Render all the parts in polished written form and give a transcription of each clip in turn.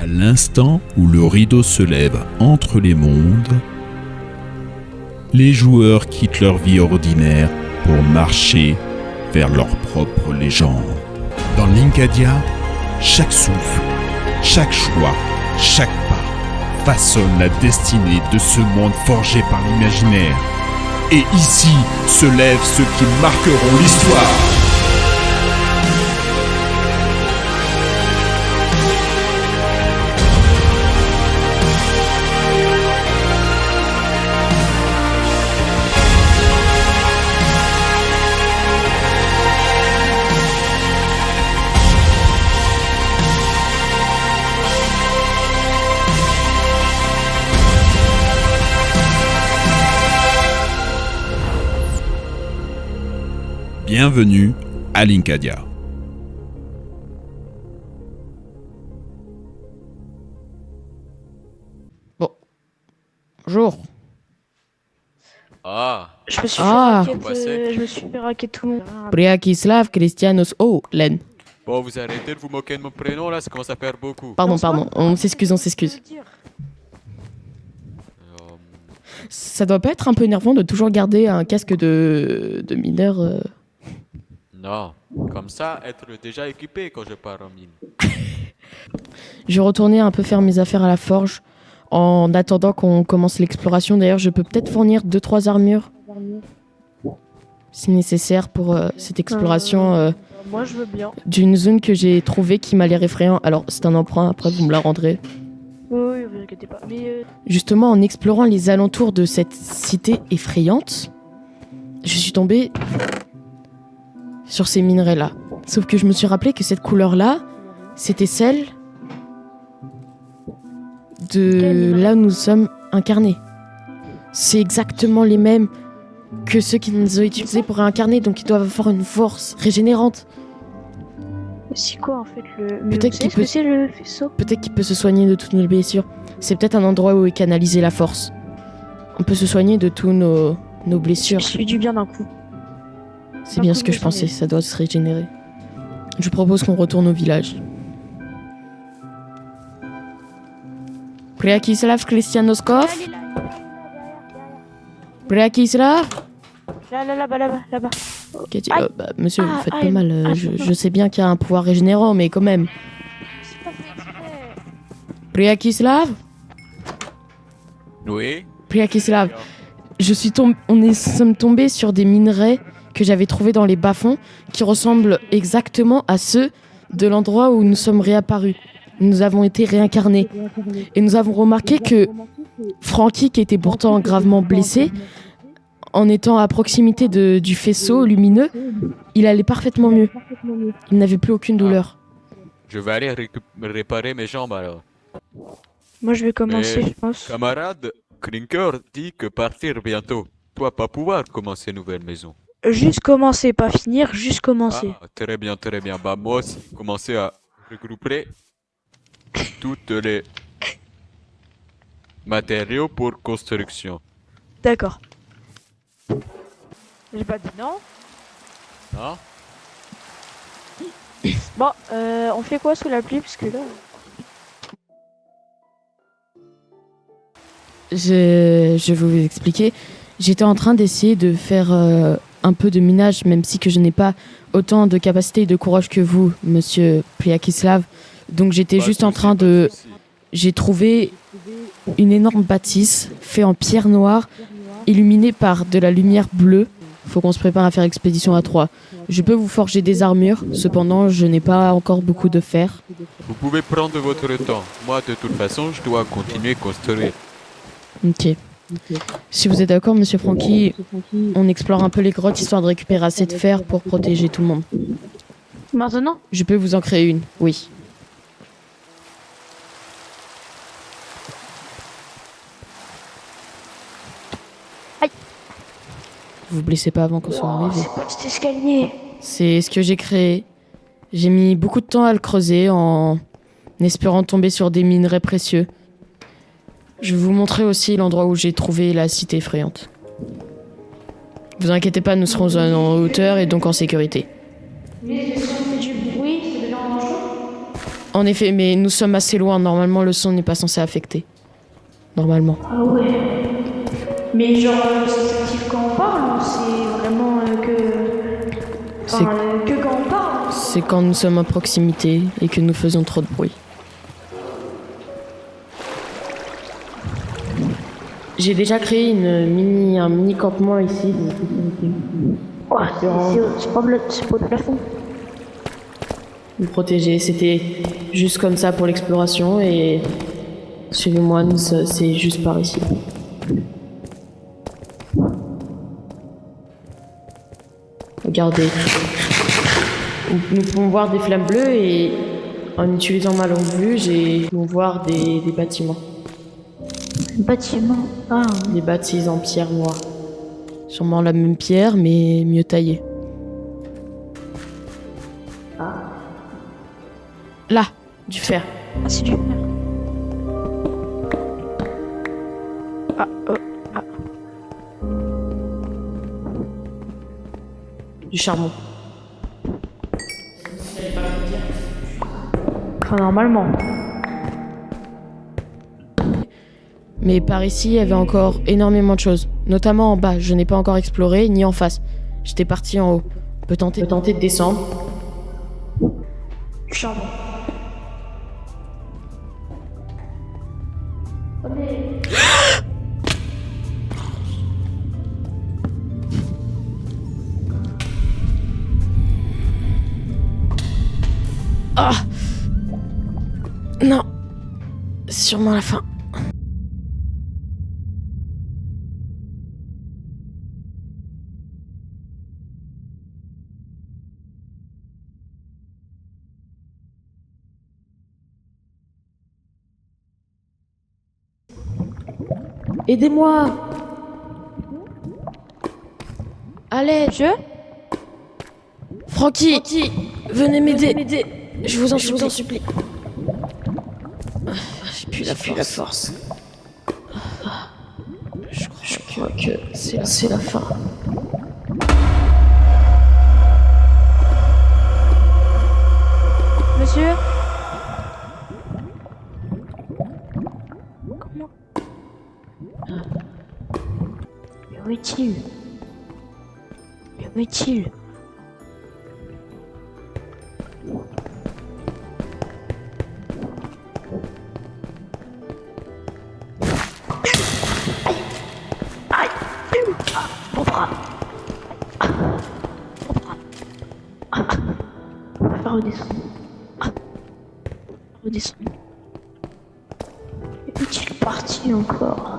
À l'instant où le rideau se lève entre les mondes, les joueurs quittent leur vie ordinaire pour marcher vers leur propre légende. Dans Linkadia, chaque souffle, chaque choix, chaque pas façonne la destinée de ce monde forgé par l'imaginaire. Et ici se lèvent ceux qui marqueront l'histoire. Bienvenue à Linkadia. Bonjour. Ah, Je me suis Ah. fait raquer tout le monde. Priakislav Christianos. Oh, Len. bon, vous arrêtez de vous moquer de mon prénom là, ça commence à faire beaucoup. Pardon. On s'excuse. Ça doit pas être un peu énervant de toujours garder un casque de mineur Non, comme ça, être déjà équipé quand je pars en mine. Je vais retourner un peu faire mes affaires à la forge en attendant qu'on commence l'exploration. D'ailleurs, je peux peut-être fournir 2-3 armures si nécessaire pour cette exploration Moi, je veux bien. d'une zone que j'ai trouvée qui m'a l'air effrayant. Alors, c'est un emprunt, après vous me la rendrez. Oui, vous inquiétez pas. Mais Justement, en explorant les alentours de cette cité effrayante, je suis tombée sur ces minerais-là. Sauf que je me suis rappelé que cette couleur-là, c'était celle de là où nous sommes incarnés. C'est exactement les mêmes que ceux qui nous ont utilisés pour réincarner, donc ils doivent avoir une force régénérante. c'est quoi en fait le. Mais Peut-être vous savez qu'il ce que c'est le faisceau. Peut-être qu'il peut se soigner de toutes nos blessures. C'est peut-être un endroit où est canalisée la force. On peut se soigner de tous nos blessures. Je suis du bien d'un coup. C'est bien ce que je pensais, ça doit se régénérer. Je propose qu'on retourne au village. Priakislav Christianoskov. Priakislav. Là-bas. Aïe. Monsieur, vous faites pas aïe. mal. Ah, Je sais bien qu'il y a un pouvoir régénérant, mais quand même. C'est pas fait exprès. Priakislav. Oui. Priakislav. Sommes tombés sur des minerais que j'avais trouvés dans les bas-fonds qui ressemblent exactement à ceux de l'endroit où nous sommes réapparus. Nous avons été réincarnés. Et nous avons remarqué que Frankie, qui était pourtant gravement blessé, en étant à proximité du faisceau lumineux, il allait parfaitement mieux. Il n'avait plus aucune douleur. Je vais aller réparer mes jambes alors. Moi, je vais commencer, Mais- je pense. Camarade, Klinker dit que partir bientôt. Toi, pas pouvoir commencer nouvelle maison. Juste commencer, pas finir, juste commencer. Ah, très bien. Bah, moi aussi, commencer à regrouper toutes les matériaux pour construction. D'accord. J'ai pas dit non. Non? Bon, on fait quoi sous la pluie parce que là. Je vais vous expliquer. J'étais en train d'essayer de faire un peu de minage, même si que je n'ai pas autant de capacité et de courage que vous, monsieur Priakislav. Donc j'étais Pas de juste en souci, train pas de... souci. J'ai trouvé une énorme bâtisse faite en pierre noire, illuminée par de la lumière bleue. Faut qu'on se prépare à faire expédition à 3. Je peux vous forger des armures, cependant je n'ai pas encore beaucoup de fer. Vous pouvez prendre votre temps. Moi, de toute façon, je dois continuer à construire. Ok. Si vous êtes d'accord, monsieur Francky, on explore un peu les grottes histoire de récupérer assez de fer pour protéger tout le monde. Maintenant? Je peux vous en créer une, oui. Aïe. Vous vous blessez pas avant qu'on soit arrivé. C'est quoi cet escalier? C'est ce que j'ai créé. J'ai mis beaucoup de temps à le creuser en espérant tomber sur des minerais précieux. Je vais vous montrer aussi l'endroit où j'ai trouvé la cité effrayante. Vous inquiétez pas, nous serons en hauteur et donc en sécurité. Mais si on fait du bruit, c'est déjà un En effet, mais nous sommes assez loin. Normalement, le son n'est pas censé affecter. Normalement. Ah ouais. Mais genre, c'est actif quand on parle ou c'est vraiment C'est que quand on parle? c'est quand nous sommes à proximité et que nous faisons trop de bruit. J'ai déjà créé un mini campement ici. Ouais, c'est pas le plafond. Nous protéger. C'était juste comme ça pour l'exploration et suivez-moi, c'est juste par ici. Regardez. Nous pouvons voir des flammes bleues et en utilisant ma longue vue, j'ai pu voir des bâtiments. Bâtiment. Ah. Des bâtisses en pierre noire. Sûrement la même pierre, mais mieux taillée. Là, du fer. Ah, c'est du fer. Ah, Du charbon. enfin, normalement. Mais par ici, il y avait encore énormément de choses. Notamment en bas, je n'ai pas encore exploré, ni en face. J'étais parti en haut. On peut tenter de descendre. Du charbon. Ah! Non! Sûrement la fin. Aidez-moi! Allez! Francky! Venez m'aider! Je vous en supplie. J'ai plus la force. Je crois que c'est la fin. Monsieur? Comment? Mais où est-il? Mon bras. On va faire redescendre. Mais où est-il parti encore?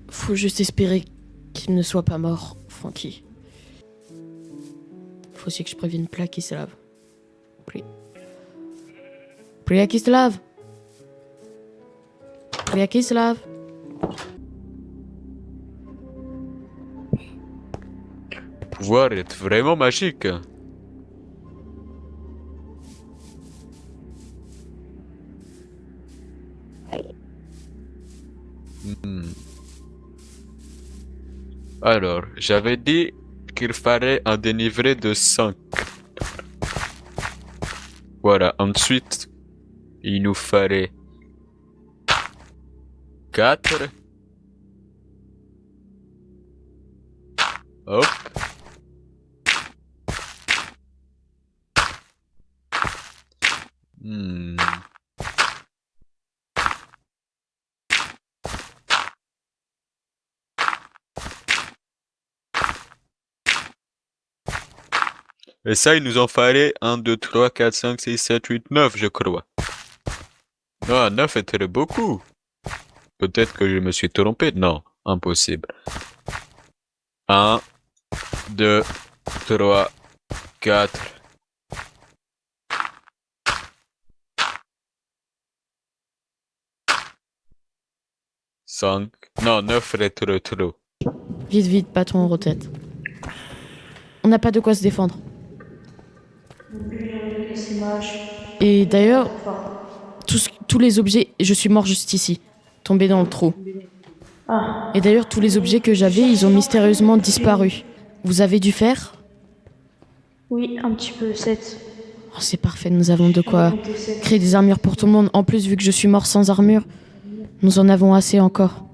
Faut juste espérer qu'il ne soit pas mort, Francky. Faut aussi que je prévienne Plia qui se lave. Plia qui se lave. Pouvoir est vraiment magique. Alors, j'avais dit qu'il fallait un dénivelé de 5. Voilà, ensuite, il nous fallait 4. Hop. Et ça, il nous en fallait 1, 2, 3, 4, 5, 6, 7, 8, 9, je crois. Non, 9 était beaucoup. Peut-être que je me suis trompé. Non, impossible. 1, 2, 3, 4. 5. Non, 9 est trop. Vite, patron en retête. On n'a pas de quoi se défendre. Et d'ailleurs, tous les objets... Je suis mort juste ici, tombé dans le trou. Et d'ailleurs, tous les objets que j'avais, ils ont mystérieusement disparu. Vous avez du fer? Oui, un petit peu, 7. Oh, c'est parfait, nous avons de quoi créer des armures pour tout le monde. En plus, vu que je suis mort sans armure, nous en avons assez encore.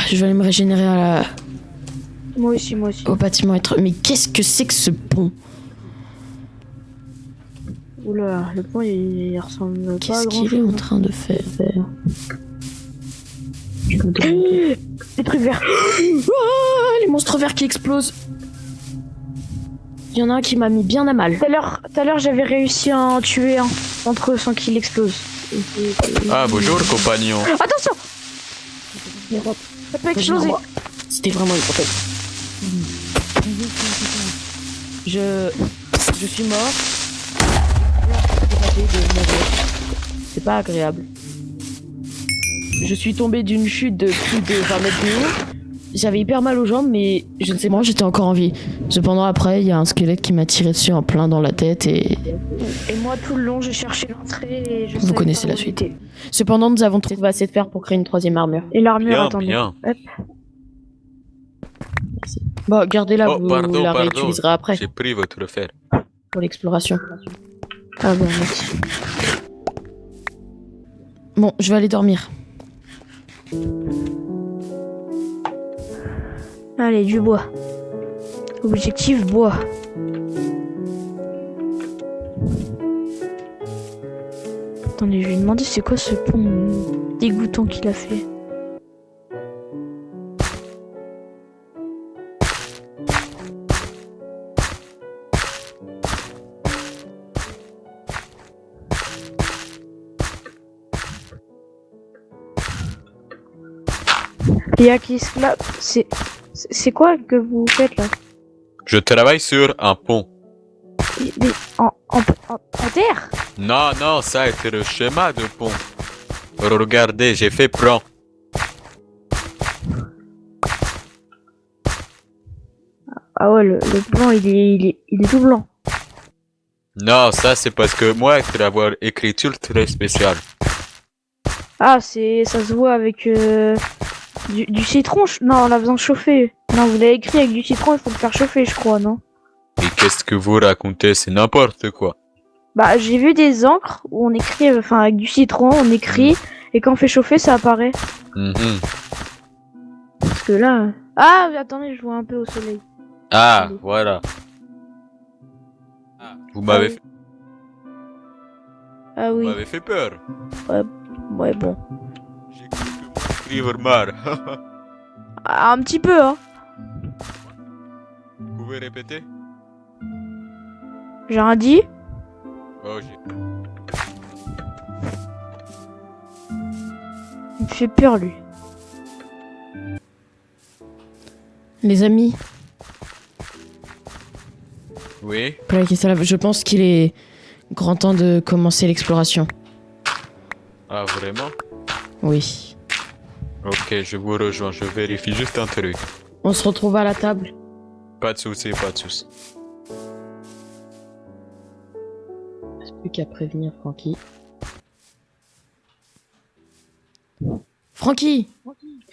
Je vais aller me régénérer Moi aussi, moi aussi. au bâtiment être. Mais qu'est-ce que c'est que ce pont? Oula, le pont il ressemble pas à Qu'est-ce grand qu'il est en chose. train de faire? Des trucs verts. Ah, les monstres verts qui explosent. Il y en a un qui m'a mis bien à mal. Tout à l'heure, j'avais réussi à en tuer un entre eux sans qu'il explose. Ah, bonjour, compagnon. Attention! Ça peut exploser. C'était vraiment une tempête. Je suis mort. C'est pas agréable. Je suis tombé d'une chute de plus de 20 mètres de haut. J'avais hyper mal aux jambes, mais je ne sais moi, j'étais encore en vie. Cependant, après, il y a un squelette qui m'a tiré dessus en plein dans la tête et... Et moi, tout le long, j'ai cherché l'entrée et je Vous savais connaissez pas la où suite. j'étais. Cependant, nous avons trouvé assez de fer pour créer une troisième armure. Et l'armure, Bien, attendez. bien. Hop. Bon, gardez-la, Oh, vous pardon, la pardon. réutiliserez après J'ai pris votre fer. pour l'exploration. Ah bon, merci. Bon, je vais aller dormir. Allez, du bois. Objectif bois. Attendez, je vais lui demander c'est quoi ce pont dégoûtant qu'il a fait. Et c'est quoi que vous faites là? Je travaille sur un pont. En terre? Non, non, ça était le schéma de pont. Regardez, j'ai fait plan. Ah ouais, le blanc il est tout blanc. Non, ça c'est parce que moi, je dois avoir écriture très spéciale. Ah, ça se voit avec du citron. Non, on a besoin de chauffer. Non, vous l'avez écrit avec du citron, il faut le faire chauffer, je crois, non? Et qu'est-ce que vous racontez? C'est n'importe quoi. Bah, j'ai vu des encres où on écrit, enfin, avec du citron, on écrit, et quand on fait chauffer, ça apparaît. Mhm. Parce que là... Ah, mais attendez, je vois un peu au soleil. Ah, voilà. Vous m'avez fait, Ah vous oui, m'avez fait peur. ouais, bon. J'ai cru que mon écrire marre. Ah, un petit peu, hein. Vous pouvez répéter? J'ai rien dit. Oh, j'ai... Il me fait peur, lui. Les amis, Oui? je pense qu'il est grand temps de commencer l'exploration. Ah, vraiment? Oui. Ok, je vous rejoins, je vérifie juste un truc. On se retrouve à la table. Pas de soucis, pas de soucis. Il reste plus qu'à prévenir Francky. Francky,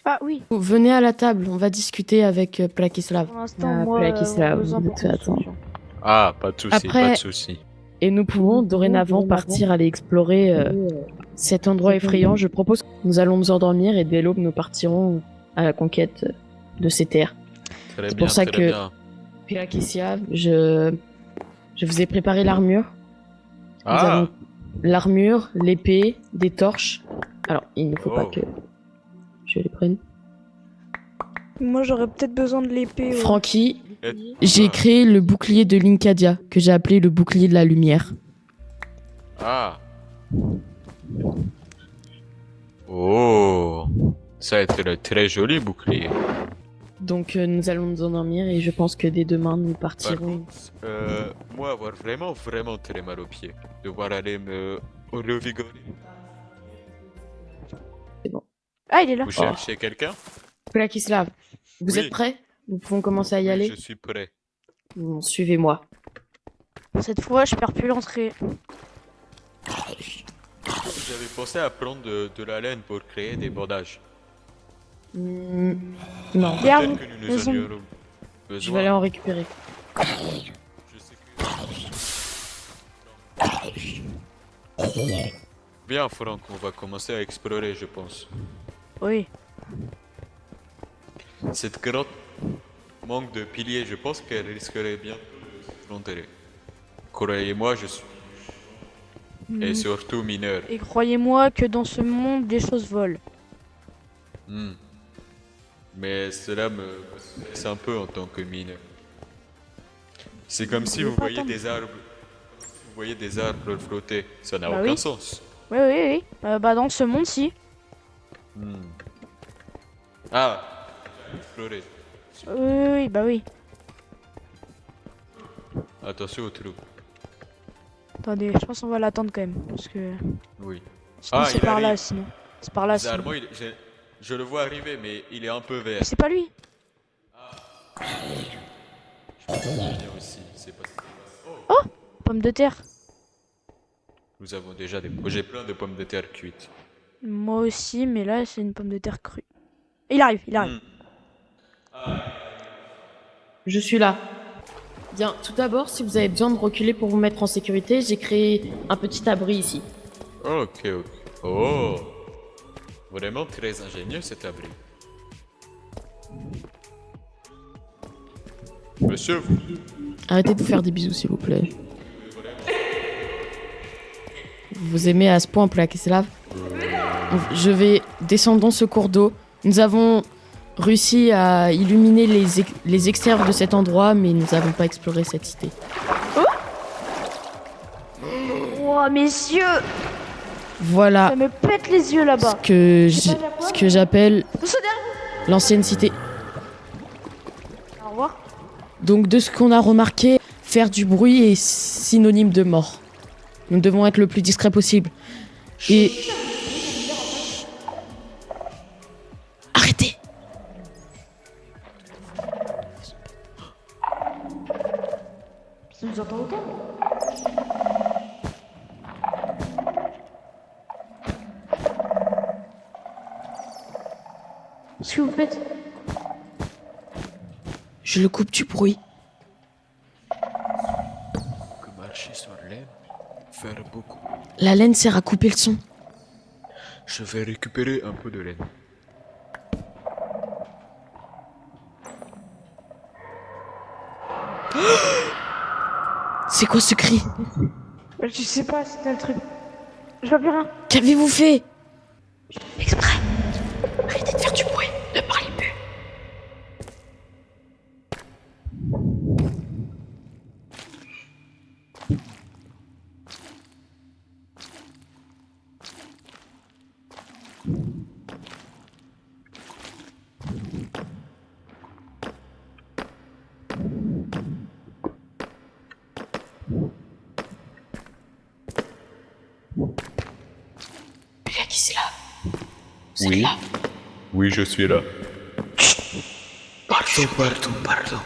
Ah oui, venez à la table, on va discuter avec Plakislav. pour l'instant, moi... Plakislav, besoin vous pour êtes- attends. construction. Ah, pas de soucis, Après- pas de soucis. Et nous pouvons dorénavant partir aller explorer cet endroit effrayant. Je propose que nous allons nous endormir et dès l'aube nous partirons à la conquête de ces terres. Très C'est bien, pour ça très que- bien. Plakislav, je vous ai préparé l'armure. Nous Ah, avons l'armure, l'épée, des torches. Alors, il ne faut pas Oh. que je les prenne. Moi, j'aurais peut-être besoin de l'épée. Francky, et- j'ai créé le bouclier de Linkadia, que j'ai appelé le bouclier de la lumière. Ah. Oh. Ça a été un très joli bouclier. Donc nous allons nous endormir et je pense que dès demain nous Par partirons. contre, moi avoir vraiment, vraiment très mal aux pieds. Devoir aller me revigorer. Ah, il est là. Vous cherchez quelqu'un? Plakislav, vous Oui. êtes prêts? Nous pouvons commencer à y Oui, aller? je suis prêt. Bon, suivez-moi. Cette fois, je perds plus l'entrée. J'avais pensé à prendre de la laine pour créer des bandages. Hmm, non, Bien, Peut-être que nous raison. en aurons je vais aller besoin. en récupérer. Je sais que... Bien, Franck, on va commencer à explorer, je pense. Oui. Cette grotte manque de piliers, je pense qu'elle risquerait bien de s'effondrer. Croyez-moi, je suis... Et surtout mineur. Et croyez-moi que dans ce monde, des choses volent. Hmm. Mais cela me stresse un peu en tant que mineur. C'est comme si veux vous pas voyez attendre. des arbres... Vous voyez des arbres flotter. Ça n'a Bah aucun oui. sens. Oui, oui, oui. Bah dans ce monde, si. Hmm. Ah, explorer. Oui, oui, oui, bah oui. Attention au trou. Attendez, je pense qu'on va l'attendre quand même. Parce que... Oui. Sinon, Ah, c'est il par là, arrive. sinon. C'est par là, sinon. Bizarrement, je le vois arriver, mais il est un peu vert. C'est pas lui. Bien aussi, c'est pas... Pomme de terre. Nous avons déjà des projets pleins de pommes de terre cuites. Moi aussi, mais là, c'est une pomme de terre crue. Il arrive, il arrive. Je suis là. Bien, tout d'abord, si vous avez besoin de reculer pour vous mettre en sécurité, j'ai créé un petit abri ici. Ok, ok. Oh, vraiment très ingénieux cet abri. Monsieur, vous... Arrêtez de vous faire des bisous, s'il vous plaît. Vous aimez à ce point plaquer cela. Je vais descendre dans ce cours d'eau. Nous avons réussi à illuminer les extérieurs de cet endroit, mais nous n'avons pas exploré cette cité. Oh, messieurs, Voilà ça me pète les yeux là-bas. ce que j'appelle Poussez derrière l'ancienne cité. vous. Au revoir. Donc de ce qu'on a remarqué, faire du bruit est synonyme de mort. Nous devons être le plus discret possible. Et... Arrêtez! Ça nous entend aucun. Qu'est-ce que vous faites? Je le coupe du bruit. Que marcher sur l'aile, faire beaucoup. La laine sert à couper le son. Je vais récupérer un peu de laine. C'est quoi ce cri? Je sais pas, c'était un truc. Je vois plus rien. Qu'avez-vous fait? Exprès. Arrêtez de faire du bruit. Ne parlez plus. Il y a qui c'est là? Vous êtes Oui. là? Oui, je suis là. Pardon.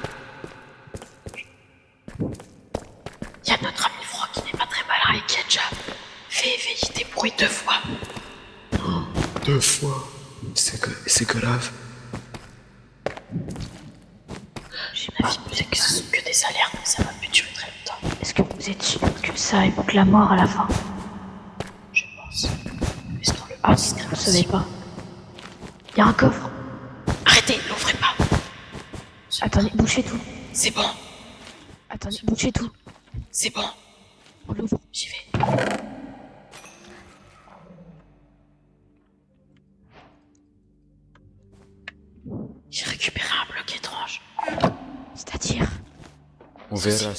Il y a notre ami Franck qui n'est pas très malin et qui a déjà fait éveiller des bruits 2 fois. 2 fois. C'est grave. J'ai ma vie, c'est que ce sont que des alertes, ça va plus durer très longtemps. Est-ce que vous êtes sûr que ça évoque la mort à la fin? Je pense. Est-ce qu'on le Ah, discret vous savez pas. Il y a un coffre. Arrêtez, n'ouvrez pas. Attendez, bouchez tout. C'est bon, Attendez, bouchez tout. c'est bon. On l'ouvre. J'y vais. J'ai récupéré un bloc étrange. C'est-à-dire. On verra.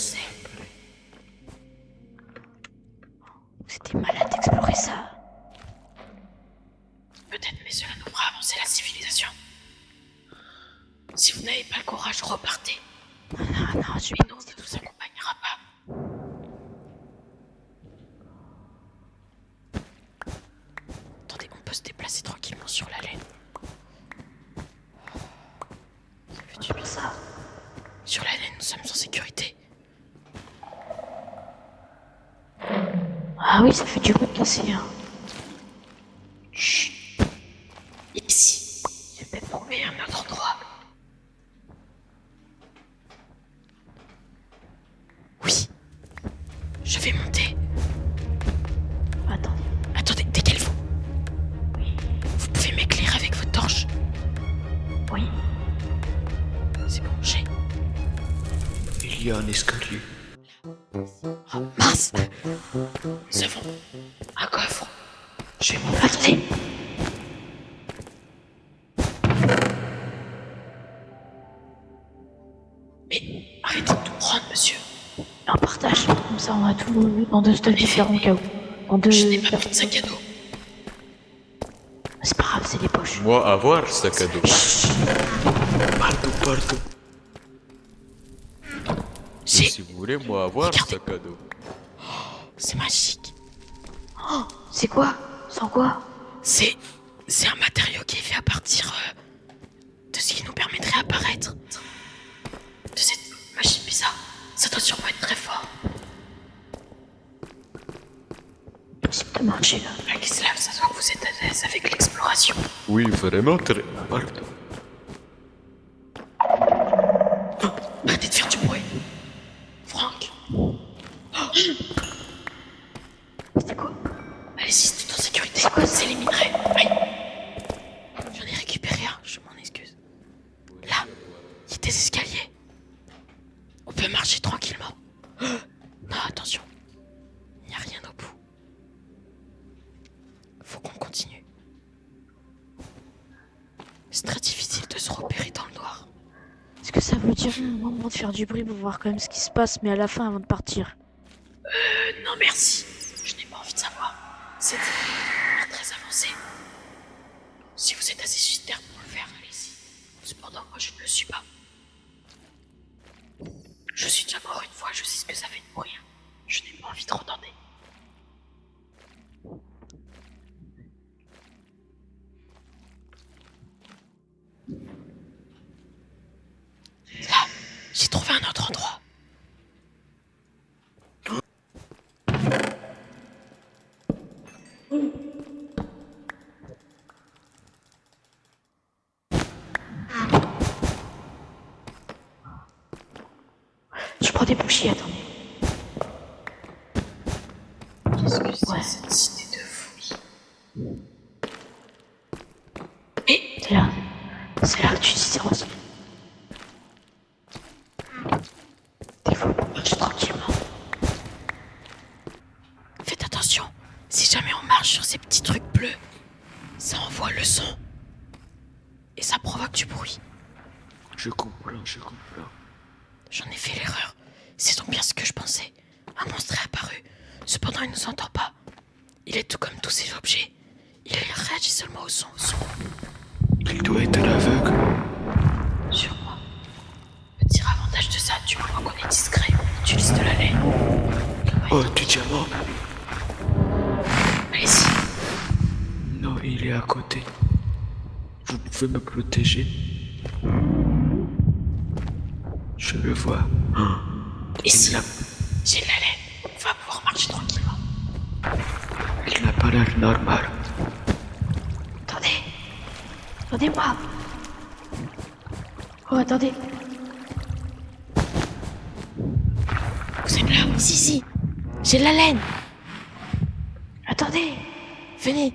C'était malade d'explorer ça. Peut-être, mais cela nous fera avancer la civilisation. Si vous n'avez pas le courage, repartez. Non, je Mais nous, ne vous accompagnera pas. Attendez, on peut se déplacer tranquillement sur la laine. Ça fait du bien. ça. Sur la laine, nous sommes en sécurité. Ah oui, ça fait du bruit de casser. Hein. Chut. Ici, je vais trouver un autre endroit. y a un escalier. Oh, mince. C'est bon. Un coffre. J'ai mon Attendez. Mais arrêtez de tout prendre, monsieur. Un partage. Comme ça, on a tout dans 2 stocks différents au cas où. En deux. Je n'ai pas pris de sac à dos. C'est pas grave, c'est les poches. Moi, avoir sac à dos. Partout. J'ai... Si vous voulez, moi, avoir Regardez. sac à dos. C'est magique. C'est quoi? Sans quoi? C'est un matériau qui est fait à partir de ce qui nous permettrait d'apparaître. De cette machine bizarre. Ça doit sûrement être très fort. Possible de marcher là. Blagislav, ça se voit que vous êtes à l'aise avec l'exploration. Oui, vraiment très... Pardon. Arrêtez de faire du bruit. Franck. C'était quoi? Allez-y, c'est tout en sécurité. C'est quoi, C'est les minerais. Aïe. J'en ai récupéré un, je m'en excuse. Là, il y a des escaliers. On peut marcher tranquillement. Non, attention. Il n'y a rien au bout. Faut qu'on continue. C'est très difficile de se repérer dans le noir. Est-ce que ça veut dire un moment de faire du bruit pour voir quand même ce qui se passe, mais à la fin avant de partir? Non merci. Je n'ai pas envie de savoir. C'est très avancé. Si vous êtes assez suicidaire pour le faire, allez-y. Cependant, moi je ne le suis pas. Je suis déjà mort une fois, je sais ce que ça fait de mourir. Je n'ai pas envie de redonner. Là, j'ai trouvé un autre endroit. Je prends des bougies, attendez. Qu'est-ce que c'est Ouais. cette cité de folie? C'est là. C'est là que tu dis Rose. Des fois, on marche tranquillement. Faites attention, si jamais on marche sur ces petits trucs bleus, ça envoie le son. Et ça provoque du bruit. Je comprends. J'en ai fait l'erreur. C'est donc bien ce que je pensais. Un monstre est apparu. Cependant, il nous entend pas. Il est tout comme tous ces objets. Il réagit seulement au son. Il doit être aveugle. Sûrement. Petit avantage de ça, du moment qu'on est discret, on utilise de la laine. Oh, du diamant. Allez-y. Non, il est à côté. Vous pouvez me protéger? Je le vois. Ici, Il n'a- j'ai de la laine. On va pouvoir marcher tranquillement. il n'a pas l'air normal. Attendez. Attendez-moi. Oh, attendez. Vous êtes là? Si. J'ai de la laine. Attendez. Venez.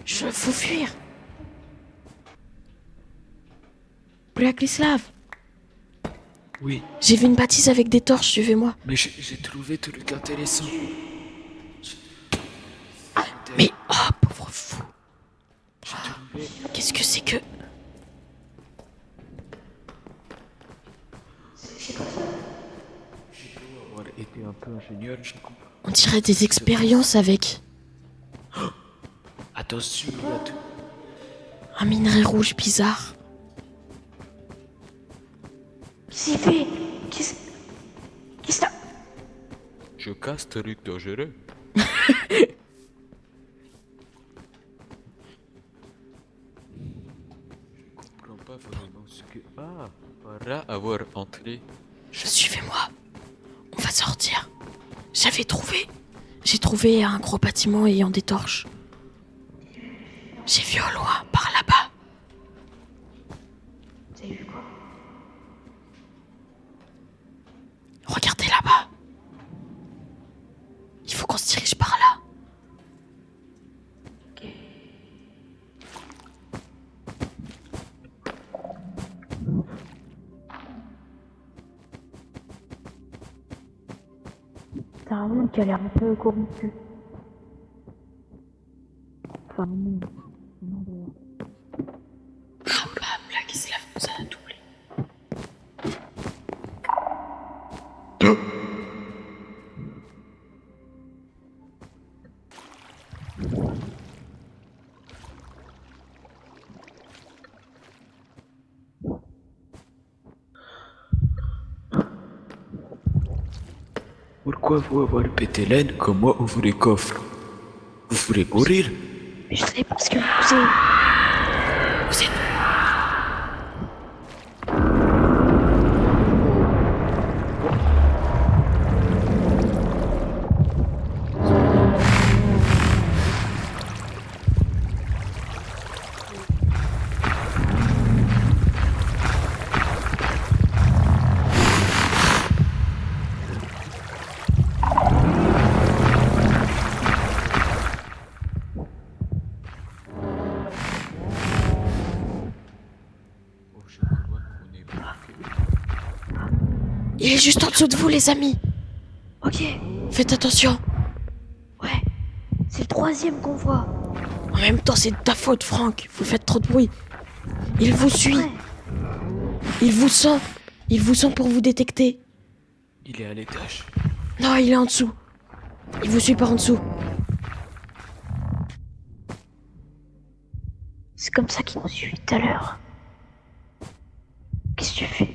Faut fuir. Blagislav, Oui, j'ai vu une bâtisse avec des torches, suivez-moi. mais j'ai trouvé tout truc intéressant. Mais, oh, pauvre fou. J'ai trouvé... Qu'est-ce que c'est que... avoir été un peu ingénieur, je comprends. On dirait des expériences avec Attention, il y a tout. un minerai rouge bizarre. Qu'est-ce qu'il fait? Qu'est-ce que t'as? Je casse truc dangereux. Je comprends pas vraiment ce que... Ah, par là, avoir entré. Suivez-moi. On va sortir. J'ai trouvé un gros bâtiment ayant des torches. J'ai vu au loin, par là-bas. Vous avez vu quoi? Regardez là-bas. Il faut qu'on se dirige par là. Ok. C'est un monde qui a l'air un peu corrompu. Enfin, un monde. Un endroit. Blague Islam nous a doublé. Pourquoi vous avoir pété laine comme moi ouvre les coffres? Vous voulez mourir? Mais je sais pas ce que vous êtes. Vous êtes... Il est juste en dessous de vous, les amis. Ok, Faites attention. ouais. C'est le troisième qu'on voit. En même temps, c'est de ta faute, Franck. Vous faites trop de bruit. Il vous suit. Ouais. Il vous sent. Il vous sent pour vous détecter. Il est à l'étage. Non, il est en dessous. Il vous suit par en dessous. C'est comme ça qu'il m'a suivi tout à l'heure. Qu'est-ce que tu fais?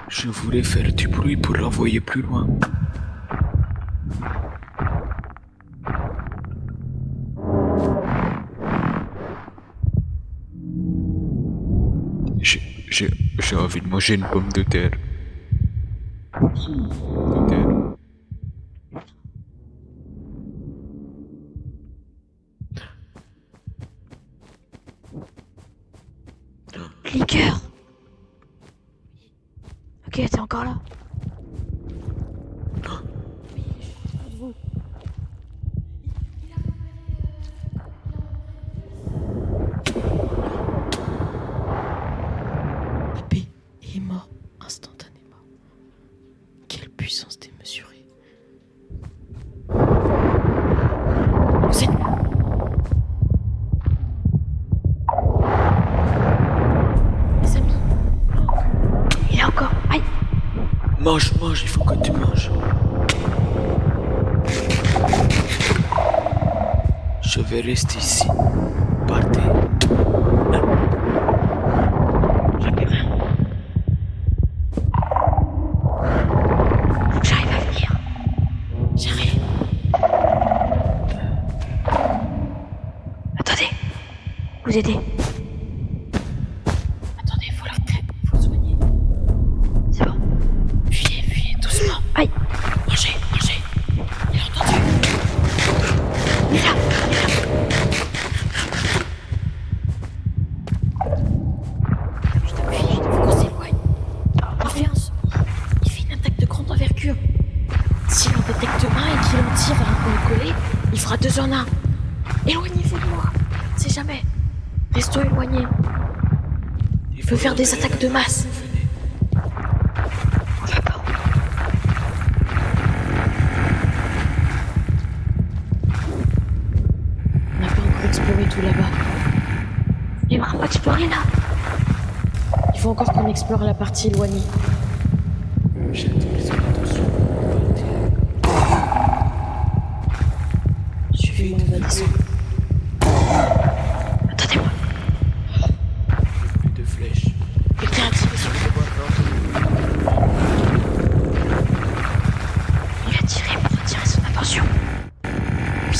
Je voulais faire du bruit pour l'envoyer plus loin. J'ai envie de manger une pomme de terre. De terre. Liqueur. Ok, t'es encore là. Abbé est mort instantanément. Quelle puissance démesurée. Vous êtes... Les amis, Il est encore. Aïe. Mange, il faut que tu manges. Je vais rester ici. Partez. J'ai plus rien. Faut que j'arrive à venir. j'arrive. Attendez. Vous aidez. Attendez, faut soigner. C'est bon. Fuyez, doucement. Aïe. Mangez. Il a entendu. Il est là. Faut qu'on s'éloigne. Il fait une attaque de grande envergure. S'il en détecte un et qu'il en tire vers un point collé, il fera 2 en 1. Éloignez-vous de moi. C'est jamais. Restons éloignés. Il peut faire des attaques de masse. D'accord. On n'a pas encore exploré tout là-bas. Il va pas explorer là. Il faut encore qu'on explore la partie éloignée. Suivez-moi, on va descendre. Attendez-moi. Plus de flèches. Quelqu'un a tiré sur le Il a tiré pour attirer son attention. Oui.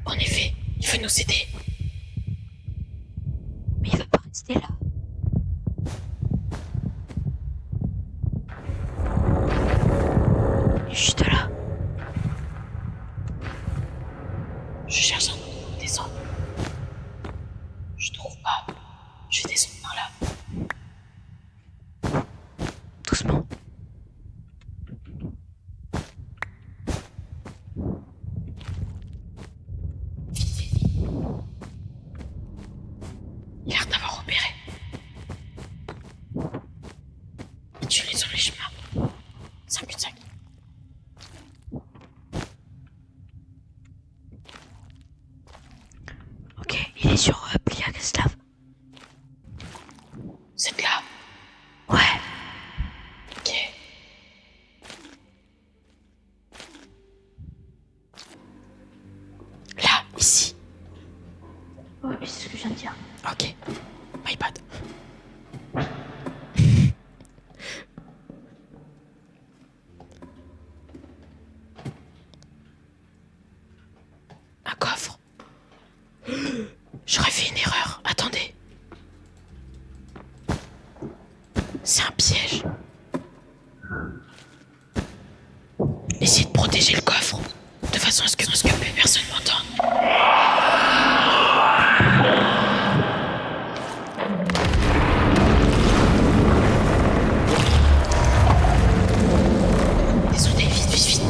En effet, il veut nous aider. Mais il va pas rester là. Il est juste là. Je cherche un endroit pour descendre. Je trouve pas. Je vais descendre par là. Doucement. Il a l'air d'avoir repéré. aller sur Pliagaslav. C'est là. Ouais. Ok. Là, ici. Ouais, c'est ce que je viens de dire. Ok. My bad. Un coffre. J'aurais fait une erreur. Attendez. C'est un piège. Essayez de protéger le coffre. De façon à ce que plus personne m'entende. Descendez, vite, vite, vite.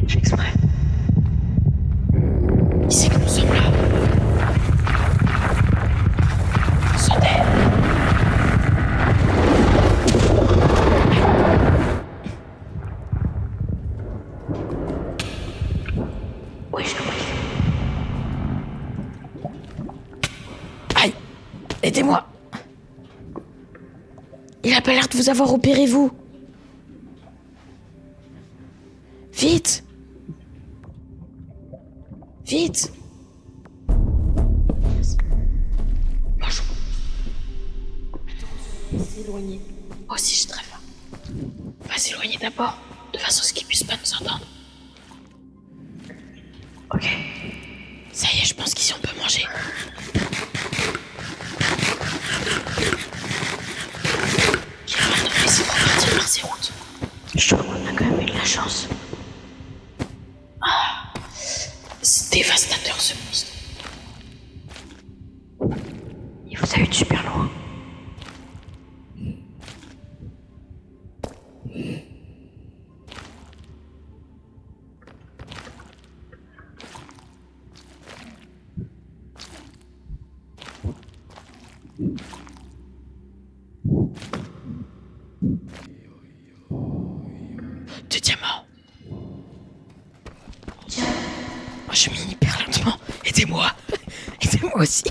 J'ai exprès. Il sait que nous sommes là. Descendez. Oui, je comprends. Aïe. Aidez-moi. Il a pas l'air de vous avoir opéré, vous. Vite. Vite. Bonjour. S'éloigner. Moi aussi, je traîne là. On va s'éloigner d'abord, de façon à ce qu'ils puissent pas nous entendre. Ok. Ça y est, je pense qu'ici on peut manger. Ok, maintenant on va essayer de repartir par ces routes. Je trouve qu'on a quand même eu de la chance. C'est dévastateur ce monstre. Il vous a eu de super loin. De diamants. Moi je mine hyper lentement. Aidez-moi. Aidez-moi aussi.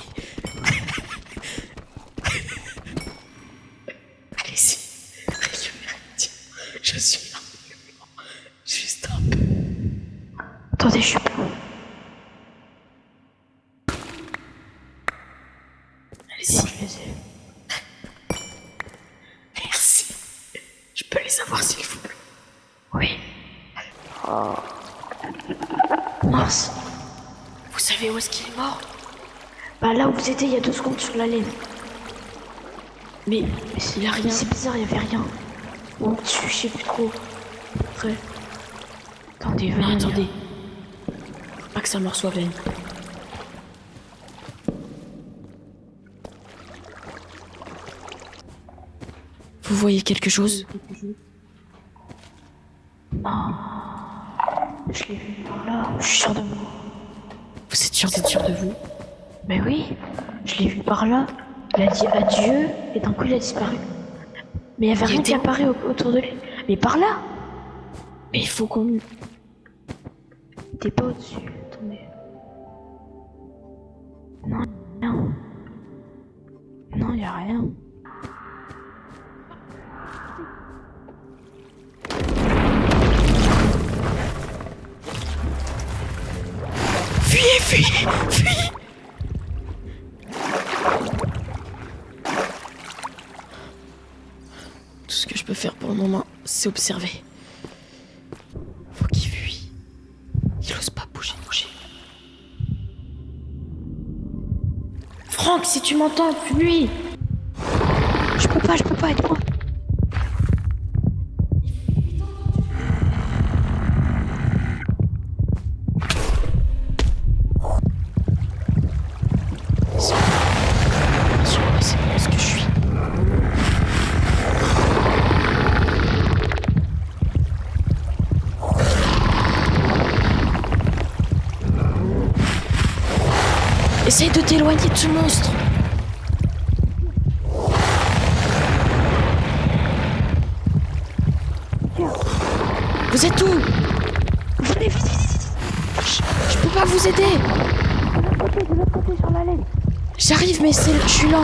Allez-y. Récupérez. Je suis un peu. Juste un peu. Attendez, je suis pas. Allez-y. Merci. Je peux les avoir s'il vous plaît. Oui. Oh. Mince. Vous savez où est-ce qu'il est mort? Bah là où vous étiez il y a 2 secondes sur la laine. Mais il a rien. C'est bizarre, il y avait rien. Ou dessus, je sais plus trop. Après. Attendez, venez. Non, attendez. Faut pas que sa mort soit vaine. Vous voyez quelque chose? Non. Je l'ai vu par là. Je suis sûre de moi. Vous êtes sûr de vous? Mais oui, je l'ai vu par là. Il a dit adieu et d'un coup il a disparu. Mais il y avait rien qui apparaît autour de lui. Mais par là. Mais il faut qu'on... T'es pas au-dessus. Attendez. Non, non. Non, y a rien. Fuyez, fuyez, fuyez! Tout ce que je peux faire pour le moment, c'est observer. Faut qu'il fuit. Il ose pas bouger. Franck, si tu m'entends, fuis. Je peux pas, aide-moi. Rassure-moi, c'est bon ce que je suis. Essaye de t'éloigner de ce monstre. Vous êtes où? Venez, vite, Je peux pas vous aider. de l'autre côté, sur la laine. J'arrive, mais je suis lent.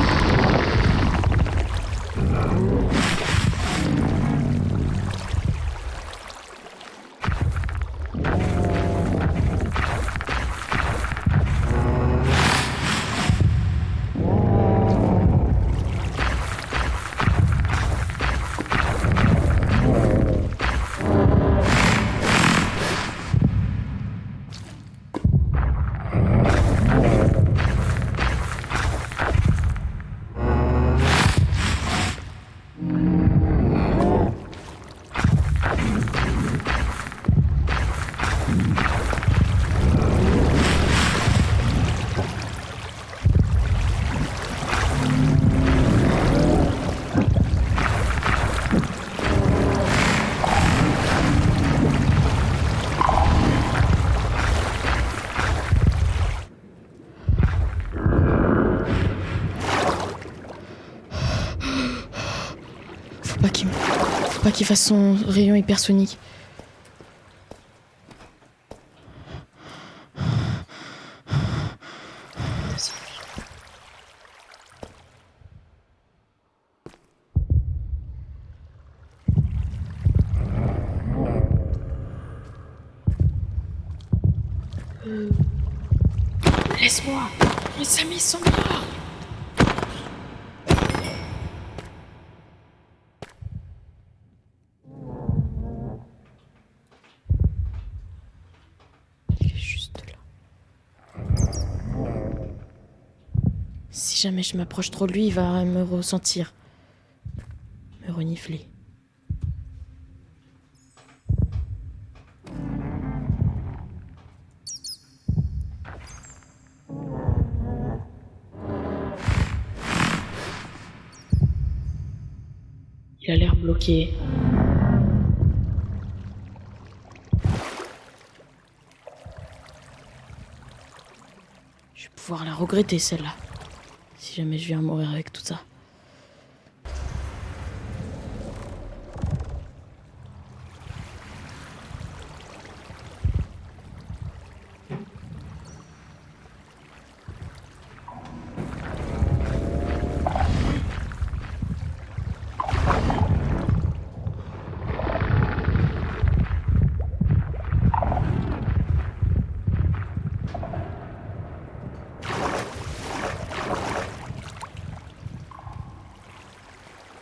Faut pas qu'il fasse son rayon hypersonique. Laisse-moi. Mes amis sont morts. Il est juste là. Si jamais je m'approche trop de lui, il va me ressentir. Me renifler. Il a l'air bloqué. Je vais pouvoir la regretter, celle-là. Si jamais je viens mourir avec tout ça.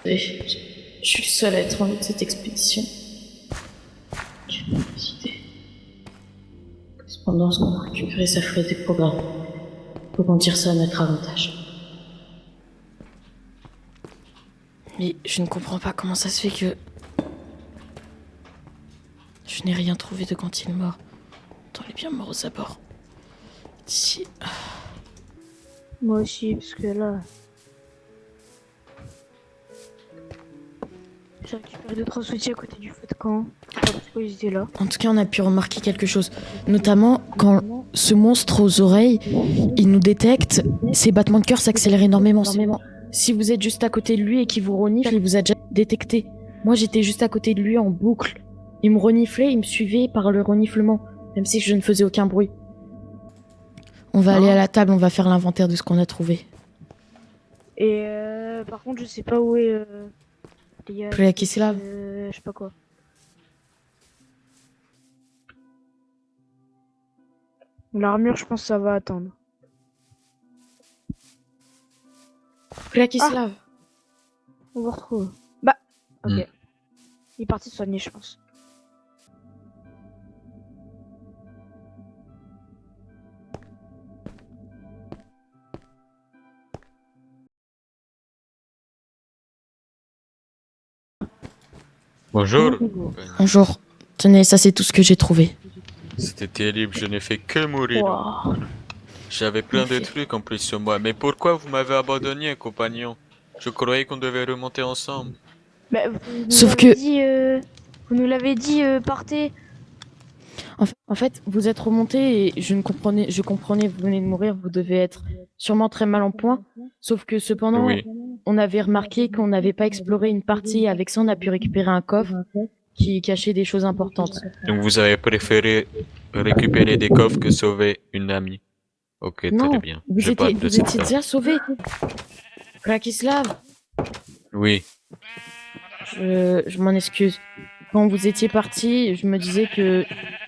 Je suis seule à être en haut de cette expédition. J'ai pas décidé. Cependant, ce qu'on a récupéré, ça ferait des progrès. Comment dire ça à notre avantage. Mais je ne comprends pas comment ça se fait que... Je n'ai rien trouvé de quand il est mort. Tant les bien morts aux abords. D'ici... Moi aussi, parce que là... J'ai récupéré 2-3 outils à côté du feu de camp. Je sais pas pourquoi ils étaient là. En tout cas, on a pu remarquer quelque chose. Notamment, quand ce monstre aux oreilles, il nous détecte, ses battements de cœur s'accélèrent énormément. Si vous êtes juste à côté de lui et qu'il vous renifle, il vous a déjà détecté. Moi, j'étais juste à côté de lui en boucle. Il me reniflait, il me suivait par le reniflement, même si je ne faisais aucun bruit. On va aller à la table, on va faire l'inventaire de ce qu'on a trouvé. Et par contre, je sais pas où est... Priakislav. Je sais pas quoi. L'armure, je pense que ça va attendre. Priakislav. On vous retrouve. Bah, ok. Hmm. Il est parti se soigner, je pense. Bonjour. Bonjour. Tenez, ça c'est tout ce que j'ai trouvé. C'était terrible, je n'ai fait que mourir. Wow. J'avais plein de Parfait. trucs en plus sur moi. Mais pourquoi vous m'avez abandonné, compagnon? Je croyais qu'on devait remonter ensemble. Bah, Sauf que- vous nous l'avez dit, partez. En fait, vous êtes remonté et je comprenais, vous venez de mourir, vous devez être sûrement très mal en point. Sauf que cependant, Oui. on avait remarqué qu'on n'avait pas exploré une partie. Avec ça, on a pu récupérer un coffre qui cachait des choses importantes. Donc vous avez préféré récupérer des coffres que sauver une amie. Ok, Non, très bien. vous Je parle étiez, de vous cette étiez femme. déjà sauvé. Rakislav, Oui, je m'en excuse. Quand vous étiez parti, je me disais que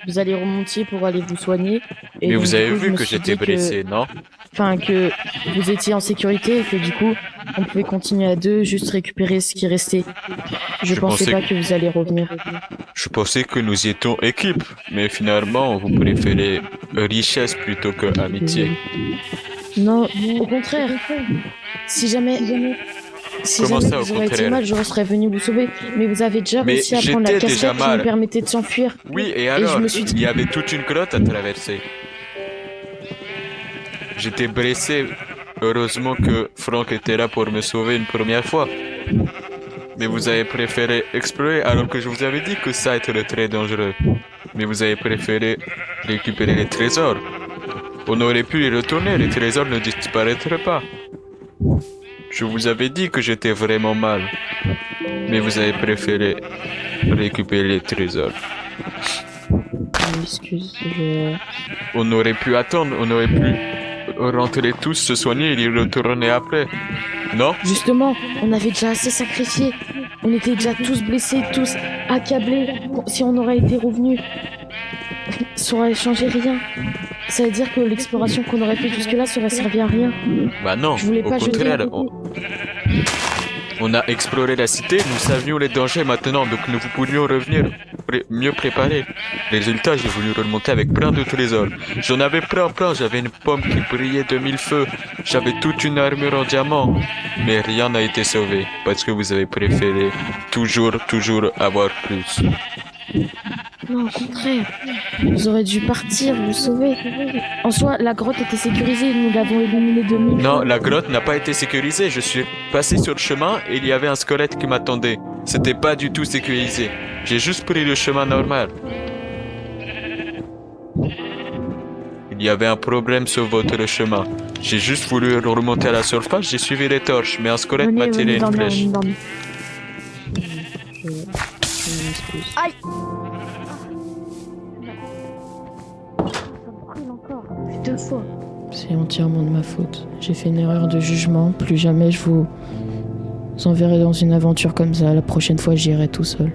vous allez remonter pour aller vous soigner. Et mais donc, vous du avez coup, je vu me que suis j'étais dit blessé, non? Enfin, que vous étiez en sécurité et que du coup, on pouvait continuer à deux, juste récupérer ce qui restait. Je Je pensais pensais pas que vous alliez revenir. Je pensais que nous étions équipe, mais finalement vous préférez richesse plutôt que amitié. Non, au contraire. Si jamais Comment ça, au vous auriez été contraire? mal, je serais venu vous sauver. Mais vous avez déjà Mais réussi à prendre la j'étais déjà casquette qui mal. nous permettait de s'enfuir. Oui, et je alors? me suis dit- Il y avait toute une grotte à traverser. J'étais blessé. Heureusement que Franck était là pour me sauver une première fois. Mais vous avez préféré explorer alors que je vous avais dit que ça était très dangereux. Mais vous avez préféré récupérer les trésors. On aurait pu y retourner, les trésors ne disparaîtraient pas. Je vous avais dit que j'étais vraiment mal. Mais vous avez préféré récupérer les trésors. Excuse, On aurait pu attendre, on aurait pu rentrer tous, se soigner et y retourner après. Non? Justement, on avait déjà assez sacrifié. On était déjà tous blessés, tous accablés. Si on aurait été revenus, ça aurait changé rien. Ça veut dire que l'exploration qu'on aurait fait jusque-là, ça aurait servi à rien. Bah non, Je voulais au pas contraire, jeter. on a exploré la cité, nous savions les dangers maintenant, donc nous pouvions revenir mieux préparés. Résultat, j'ai voulu remonter avec plein de trésors. J'en avais plein, j'avais une pomme qui brillait de mille feux, j'avais toute une armure en diamant, mais rien n'a été sauvé, parce que vous avez préféré toujours avoir plus. Non, au contraire. Vous aurez dû partir, vous sauver. En soi, la grotte était sécurisée, nous l'avons éliminée de mille. Non, la grotte n'a pas été sécurisée, je suis passé sur le chemin et il y avait un squelette qui m'attendait. C'était pas du tout sécurisé. J'ai juste pris le chemin normal. Il y avait un problème sur votre chemin. J'ai juste voulu remonter à la surface, j'ai suivi les torches, mais un squelette m'a tiré une flèche. Aïe. Ça me brûle encore, depuis 2 fois. C'est entièrement de ma faute. J'ai fait une erreur de jugement. Plus jamais je vous enverrai dans une aventure comme ça. La prochaine fois, j'irai tout seul.